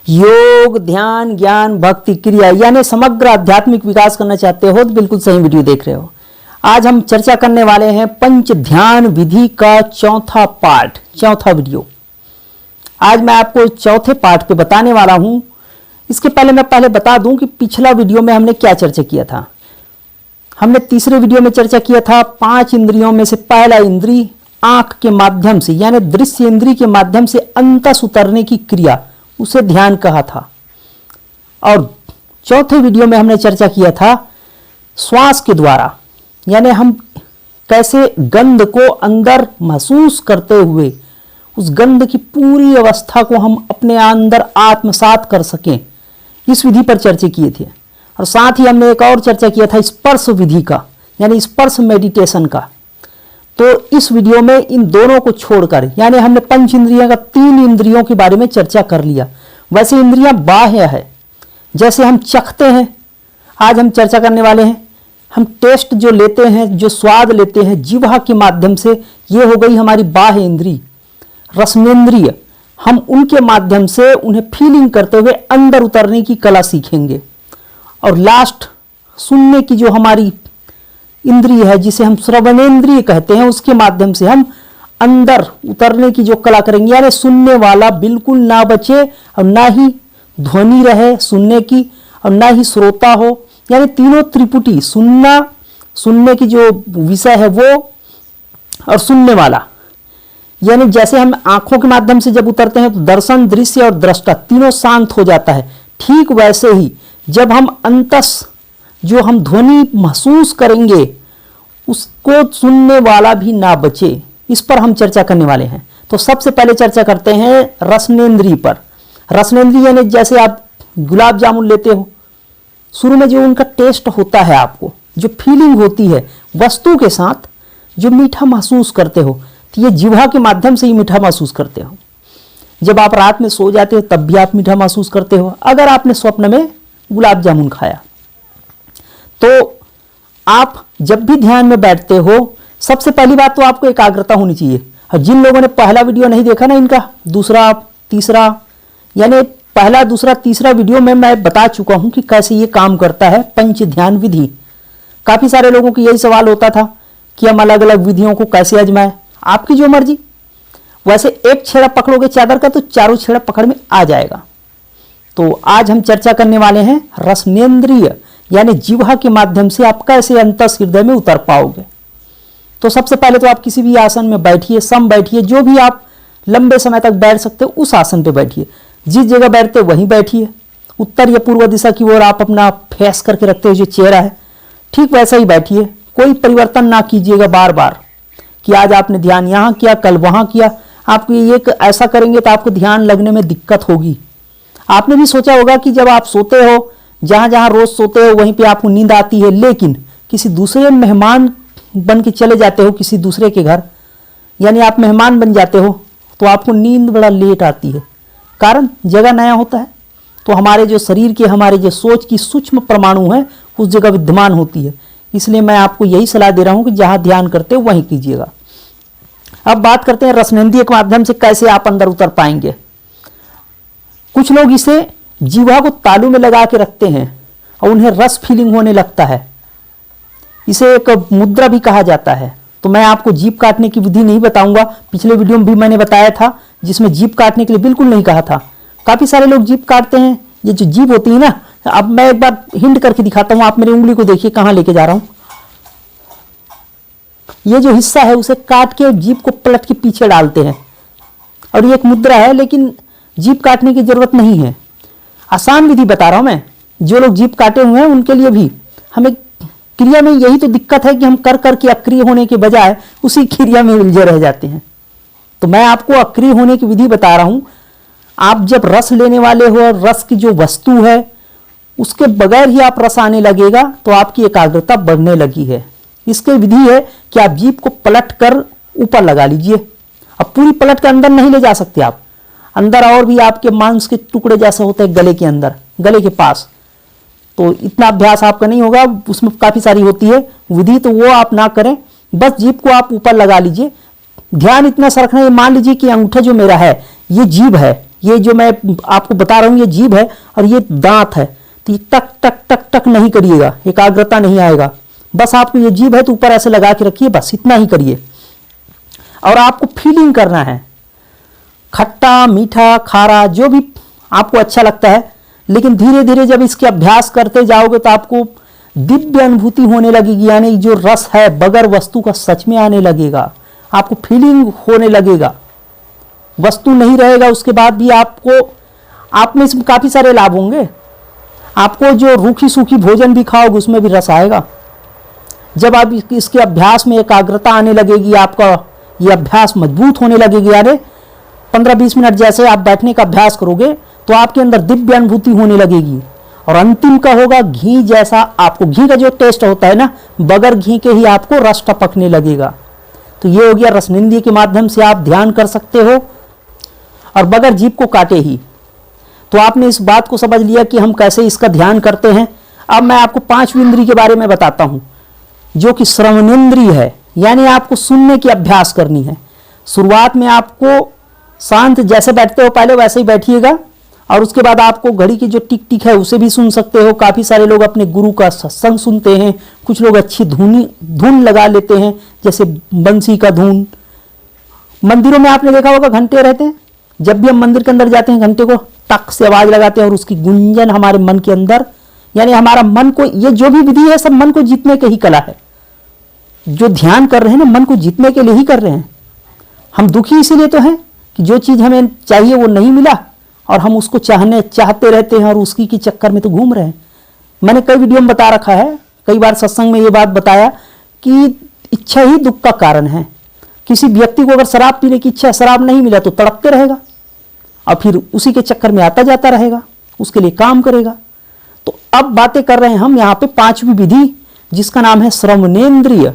योग, ध्यान, ज्ञान, भक्ति, क्रिया यानी समग्र आध्यात्मिक विकास करना चाहते हो तो बिल्कुल सही वीडियो देख रहे हो। आज हम चर्चा करने वाले हैं पंच ध्यान विधि का चौथा वीडियो। आज मैं आपको चौथे पार्ट पे बताने वाला हूं। इसके पहले मैं बता दूं कि पिछला वीडियो में हमने क्या चर्चा किया था। हमने तीसरे वीडियो में चर्चा किया था 5 इंद्रियों में से पहला इंद्रिय आंख के माध्यम से यानी दृश्य इंद्रिय के माध्यम से अंतस उतरने की क्रिया, उसे ध्यान कहा था। और चौथे वीडियो में हमने चर्चा किया था श्वास के द्वारा, यानी हम कैसे गंध को अंदर महसूस करते हुए उस गंध की पूरी अवस्था को हम अपने अंदर आत्मसात कर सकें, इस विधि पर चर्चा किए थे। और साथ ही हमने एक और चर्चा किया था स्पर्श विधि का, यानी स्पर्श मेडिटेशन का। तो इस वीडियो में इन दोनों को छोड़कर यानी हमने पंच इंद्रियों का 3 इंद्रियों के बारे में चर्चा कर लिया। वैसे इंद्रियां बाह्य है, जैसे हम चखते हैं, आज हम चर्चा करने वाले हैं। हम टेस्ट जो लेते हैं, जो स्वाद लेते हैं जिह्वा के माध्यम से, ये हो गई हमारी बाह्य इंद्रिय। रसनेन्द्रिय, हम उनके माध्यम से उन्हें फीलिंग करते हुए अंदर उतरने की कला सीखेंगे। और लास्ट सुनने की जो हमारी इंद्रिय है, जिसे हम श्रवणेन्द्रिय कहते हैं, उसके माध्यम से हम अंदर उतरने की जो कला करेंगे, यानी सुनने वाला बिल्कुल ना बचे और ना ही ध्वनि रहे सुनने की और ना ही श्रोता हो, यानी तीनों त्रिपुटी, सुनना, सुनने की जो विषय है वो, और सुनने वाला। यानी जैसे हम आंखों के माध्यम से जब उतरते हैं तो दर्शन, दृश्य और दृष्टा तीनों शांत हो जाता है। ठीक वैसे ही जब हम अंतस जो हम ध्वनि महसूस करेंगे उसको सुनने वाला भी ना बचे, इस पर हम चर्चा करने वाले हैं। तो सबसे पहले चर्चा करते हैं रसनेन्द्रिय पर। रसनेन्द्रिय यानी जैसे आप गुलाब जामुन लेते हो, शुरू में जो उनका टेस्ट होता है, आपको जो फीलिंग होती है वस्तु के साथ, जो मीठा महसूस करते हो, तो ये जिह्वा के माध्यम से ही मीठा महसूस करते हो। जब आप रात में सो जाते हो तब भी आप मीठा महसूस करते हो। अगर आपने स्वप्न में गुलाब जामुन खाया, तो आप जब भी ध्यान में बैठते हो, सबसे पहली बात तो आपको एकाग्रता होनी चाहिए। और जिन लोगों ने पहला वीडियो नहीं देखा ना, इनका दूसरा तीसरा यानी पहला दूसरा तीसरा वीडियो में मैं बता चुका हूं कि कैसे ये काम करता है पंच ध्यान विधि। काफी सारे लोगों को यही सवाल होता था कि हम अलग अलग विधियों को कैसे आजमाएं। आपकी जो मर्जी, वैसे एक छेड़ा पकड़ोगे चादर का तो चारों छेड़ा पकड़ में आ जाएगा। तो आज हम चर्चा करने वाले हैं रसनेन्द्रिय यानी जिह्वा के माध्यम से आप कैसे अंतस हृदय में उतर पाओगे। तो सबसे पहले तो आप किसी भी आसन में बैठिए, सम बैठिए, जो भी आप लंबे समय तक बैठ सकते हो उस आसन पे बैठिए। जिस जगह बैठते वहीं बैठिए। उत्तर या पूर्व दिशा की ओर आप अपना फेस करके रखते हो जो चेहरा है, ठीक वैसा ही बैठिए। कोई परिवर्तन ना कीजिएगा बार बार कि आज आपने ध्यान यहाँ किया, कल वहां किया। आपको ये ऐसा करेंगे तो आपको ध्यान लगने में दिक्कत होगी। आपने भी सोचा होगा कि जब आप सोते हो, जहां जहां रोज सोते हो वहीं पे आपको नींद आती है, लेकिन किसी दूसरे मेहमान बन के चले जाते हो किसी दूसरे के घर, यानी आप मेहमान बन जाते हो, तो आपको नींद बड़ा लेट आती है। कारण जगह नया होता है, तो हमारे जो शरीर के, हमारे जो सोच की सूक्ष्म परमाणु है उस जगह विद्यमान होती है। इसलिए मैं आपको यही सलाह दे रहा हूं कि जहां ध्यान करते हो वहीं कीजिएगा। अब बात करते हैं रसनेन्द्रिय के माध्यम से कैसे आप अंदर उतर पाएंगे। कुछ लोग इसे जिह्वा को तालू में लगा के रखते हैं और उन्हें रस फीलिंग होने लगता है। इसे एक मुद्रा भी कहा जाता है। तो मैं आपको जीभ काटने की विधि नहीं बताऊंगा। पिछले वीडियो में भी मैंने बताया था, जिसमें जीभ काटने के लिए बिल्कुल नहीं कहा था। काफी सारे लोग जीभ काटते हैं। ये जो जीभ होती है ना, अब मैं एक बार हिंट करके दिखाता हूं। आप मेरी उंगली को देखिए कहां लेके जा रहा हूं। ये जो हिस्सा है उसे काट के जीभ को पलट के पीछे डालते हैं, और ये एक मुद्रा है, लेकिन जीभ काटने की जरूरत नहीं है। आसान विधि बता रहा हूं मैं। जो लोग जीभ काटे हुए हैं उनके लिए भी हमें क्रिया में यही तो दिक्कत है कि हम कर करके अक्रिय होने के बजाय उसी क्रिया में उलझे रह जाते हैं। तो मैं आपको अक्रिय होने की विधि बता रहा हूं। आप जब रस लेने वाले हो और रस की जो वस्तु है उसके बगैर ही आप रस आने लगेगा, तो आपकी एकाग्रता बढ़ने लगी है। इसकी विधि है कि आप जीभ को पलट कर ऊपर लगा लीजिए। अब पूरी पलट के अंदर नहीं ले जा सकते आप, अंदर और भी आपके मांस के टुकड़े जैसा होता है गले के अंदर, गले के पास। तो इतना अभ्यास आपका नहीं होगा, उसमें काफी सारी होती है विधि, तो वो आप ना करें। बस जीभ को आप ऊपर लगा लीजिए। ध्यान इतना सा रखना है, मान लीजिए कि अंगूठा जो मेरा है ये जीभ है, ये जो मैं आपको बता रहा हूं ये जीभ है और ये दांत है, तो ये टक टक टक टक नहीं करिएगा, एकाग्रता नहीं आएगा। बस आपको ये जीभ है तो ऊपर ऐसे लगा के रखिए, बस इतना ही करिए। और आपको फीलिंग करना है, खट्टा मीठा खारा जो भी आपको अच्छा लगता है, लेकिन धीरे धीरे जब इसके अभ्यास करते जाओगे तो आपको दिव्य अनुभूति होने लगेगी, यानी जो रस है बगैर वस्तु का सच में आने लगेगा, आपको फीलिंग होने लगेगा। वस्तु नहीं रहेगा उसके बाद भी आपको, आप में इसमें काफी सारे लाभ होंगे। आपको जो रूखी सूखी भोजन भी खाओगे उसमें भी रस आएगा। जब आप इसके अभ्यास में एकाग्रता आने लगेगी, आपका ये अभ्यास मजबूत होने लगेगी, यानी 15-20 मिनट जैसे आप बैठने का अभ्यास करोगे तो आपके अंदर दिव्य अनुभूति होने लगेगी। और अंतिम का होगा घी जैसा, आपको घी का जो टेस्ट होता है ना, बगैर घी के ही आपको रस टपकने लगेगा। तो ये हो गया रसनिंद्रिय के माध्यम से आप ध्यान कर सकते हो और बगैर जीभ को काटे ही। तो आपने इस बात को समझ लिया कि हम कैसे इसका ध्यान करते हैं। अब मैं आपको पांचवी इंद्रिय के बारे में बताता हूं, जो कि श्रवणेंद्रिय है, यानी आपको सुनने की अभ्यास करनी है। शुरुआत में आपको शांत जैसे बैठते हो पहले वैसे ही बैठिएगा, और उसके बाद आपको घड़ी की जो टिक टिक है उसे भी सुन सकते हो। काफी सारे लोग अपने गुरु का सत्संग सुनते हैं, कुछ लोग अच्छी धुन लगा लेते हैं, जैसे बंसी का धुन। मंदिरों में आपने देखा होगा घंटे रहते हैं, जब भी हम मंदिर के अंदर जाते हैं घंटे को टक से आवाज लगाते हैं और उसकी गुंजन हमारे मन के अंदर, यानी हमारा मन को, ये जो भी विधि है सब मन को जीतने की ही कला है। जो ध्यान कर रहे हैं ना, मन को जीतने के लिए ही कर रहे हैं। हम दुखी इसीलिए तो हैं कि जो चीज हमें चाहिए वो नहीं मिला और हम उसको चाहते रहते हैं और उसकी के चक्कर में तो घूम रहे हैं। मैंने कई वीडियो में बता रखा है, कई बार सत्संग में ये बात बताया कि इच्छा ही दुख का कारण है। किसी व्यक्ति को अगर शराब पीने की इच्छा है, शराब नहीं मिला तो तड़पते रहेगा और फिर उसी के चक्कर में आता जाता रहेगा, उसके लिए काम करेगा। तो अब बातें कर रहे हैं हम यहाँ पे पांचवी विधि, जिसका नाम है श्रवणेंद्रिय।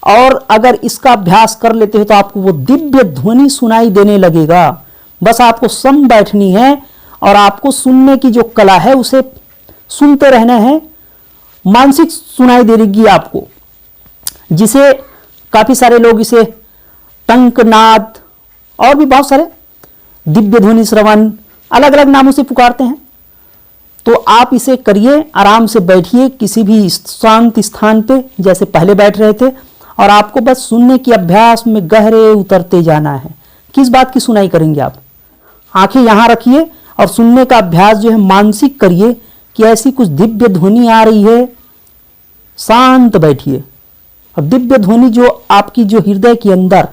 और अगर इसका अभ्यास कर लेते हो तो आपको वो दिव्य ध्वनि सुनाई देने लगेगा। बस आपको सम बैठनी है और आपको सुनने की जो कला है उसे सुनते रहना है। मानसिक सुनाई देगी आपको, जिसे काफी सारे लोग इसे टंकनाद और भी बहुत सारे दिव्य ध्वनि श्रवण अलग अलग नामों से पुकारते हैं। तो आप इसे करिए, आराम से बैठिए किसी भी शांत स्थान पे जैसे पहले बैठ रहे थे, और आपको बस सुनने की अभ्यास में गहरे उतरते जाना है। किस बात की सुनाई करेंगे आप? आंखें यहां रखिए और सुनने का अभ्यास जो है मानसिक करिए कि ऐसी कुछ दिव्य ध्वनि आ रही है। शांत बैठिए और दिव्य ध्वनि जो आपकी जो हृदय के अंदर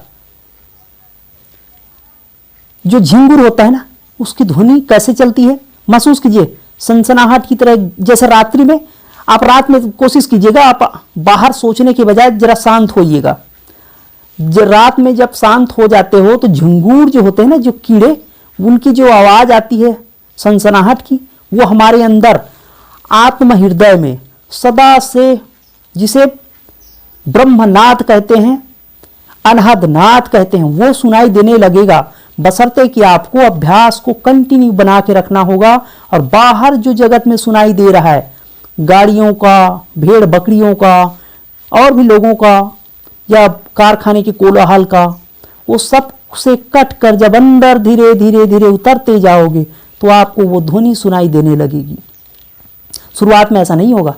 जो झिंगुर होता है ना, उसकी ध्वनि कैसे चलती है महसूस कीजिए। सनसनाहट की तरह, जैसे रात्रि में आप रात में कोशिश कीजिएगा, आप बाहर सोचने के बजाय जरा शांत होइएगा। रात में जब शांत हो जाते हो तो झिंगूर जो होते हैं ना, जो कीड़े, उनकी जो आवाज आती है सनसनाहट की, वो हमारे अंदर आत्म हृदय में सदा से, जिसे ब्रह्मनाद कहते हैं, अनहदनाद कहते हैं, वो सुनाई देने लगेगा। बशर्ते कि आपको अभ्यास को कंटिन्यू बना के रखना होगा। और बाहर जो जगत में सुनाई दे रहा है, गाड़ियों का, भेड़ बकरियों का और भी लोगों का या कारखाने के कोलाहल का, वो सब से कट कर जब अंदर धीरे धीरे धीरे उतरते जाओगे तो आपको वो ध्वनि सुनाई देने लगेगी। शुरुआत में ऐसा नहीं होगा,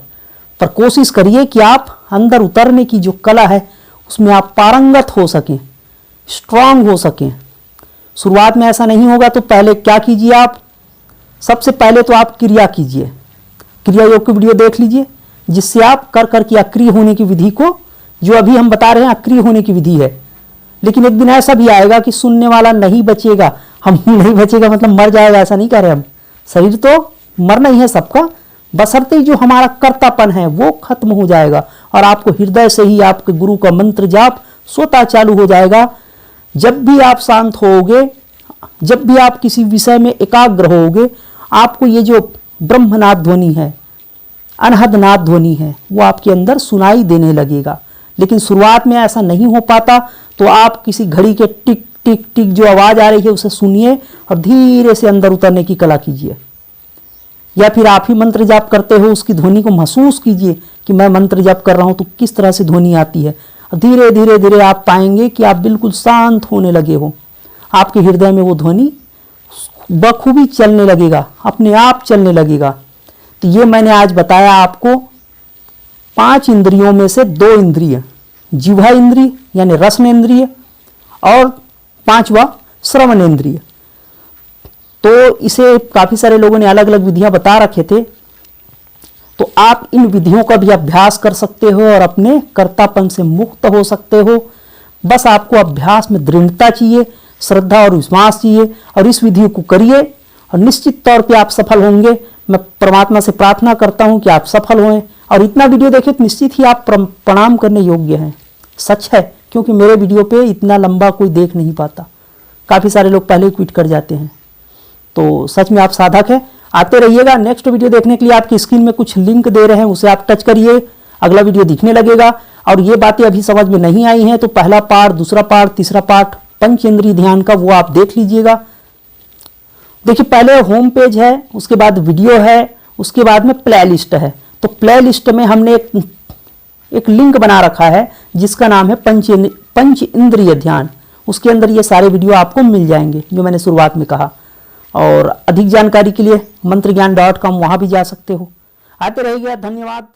पर कोशिश करिए कि आप अंदर उतरने की जो कला है उसमें आप पारंगत हो सकें, स्ट्रांग हो सकें। शुरुआत में ऐसा नहीं होगा तो पहले क्या कीजिए आप? सबसे पहले तो आप क्रिया कीजिए, क्रिया योग की वीडियो देख लीजिए, जिससे आप कर कर के अक्रिय होने की विधि को, जो अभी हम बता रहे हैं अक्रिय होने की विधि है। लेकिन एक दिन ऐसा भी आएगा कि सुनने वाला नहीं बचेगा, हम नहीं बचेगा मतलब मर जाएगा, ऐसा नहीं कह रहे हम। शरीर तो मरना ही है सबका, बशर्ते जो हमारा कर्तापन है वो खत्म हो जाएगा और आपको हृदय से ही आपके गुरु का मंत्र जाप स्वतः चालू हो जाएगा। जब भी आप शांत होोगे, जब भी आप किसी विषय में एकाग्र होोगे, आपको ये जो ब्रह्मनाद ध्वनि है, अनहदनाद ध्वनि है, वो आपके अंदर सुनाई देने लगेगा। लेकिन शुरुआत में ऐसा नहीं हो पाता तो आप किसी घड़ी के टिक टिक टिक जो आवाज आ रही है उसे सुनिए और धीरे से अंदर उतरने की कला कीजिए। या फिर आप ही मंत्र जाप करते हो, उसकी ध्वनि को महसूस कीजिए कि मैं मंत्र जाप कर रहा हूं तो किस तरह से ध्वनि आती है। धीरे धीरे धीरे आप पाएंगे कि आप बिल्कुल शांत होने लगे हो, आपके हृदय में वो ध्वनि बखूबी चलने लगेगा, अपने आप चलने लगेगा। तो ये मैंने आज बताया आपको 5 इंद्रियों में से 2 इंद्रिय, जिह्वा इंद्रिय यानी रसन इंद्रिय और 5वां श्रवण इंद्रिय। तो इसे काफी सारे लोगों ने अलग अलग विधियां बता रखे थे, तो आप इन विधियों का भी अभ्यास कर सकते हो और अपने कर्तापन से मुक्त हो सकते हो। बस आपको अभ्यास में दृढ़ता चाहिए, श्रद्धा और विश्वास चाहिए और इस विधि को करिए और निश्चित तौर पे आप सफल होंगे। मैं परमात्मा से प्रार्थना करता हूं कि आप सफल हों और इतना वीडियो देखें तो निश्चित ही आप प्रणाम करने योग्य हैं। सच है, क्योंकि मेरे वीडियो पे इतना लंबा कोई देख नहीं पाता, काफ़ी सारे लोग पहले क्विट कर जाते हैं। तो सच में आप साधक हैं। आते रहिएगा। नेक्स्ट वीडियो देखने के लिए आपकी स्क्रीन में कुछ लिंक दे रहे हैं, उसे आप टच करिए, अगला वीडियो दिखने लगेगा। और ये बातें अभी समझ में नहीं आई हैं तो पहला पार्ट, दूसरा पार्ट, तीसरा पार्ट पंच इंद्रिय ध्यान का वो आप देख लीजिएगा। देखिए, पहले होम पेज है, उसके बाद वीडियो है, उसके बाद में प्ले लिस्ट है। तो प्ले लिस्ट में हमने एक लिंक बना रखा है जिसका नाम है पंच इंद्रिय ध्यान। उसके अंदर ये सारे वीडियो आपको मिल जाएंगे जो मैंने शुरुआत में कहा। और अधिक जानकारी के लिए मंत्रज्ञान.com वहां भी जा सकते हो। आते रहिएगा। धन्यवाद।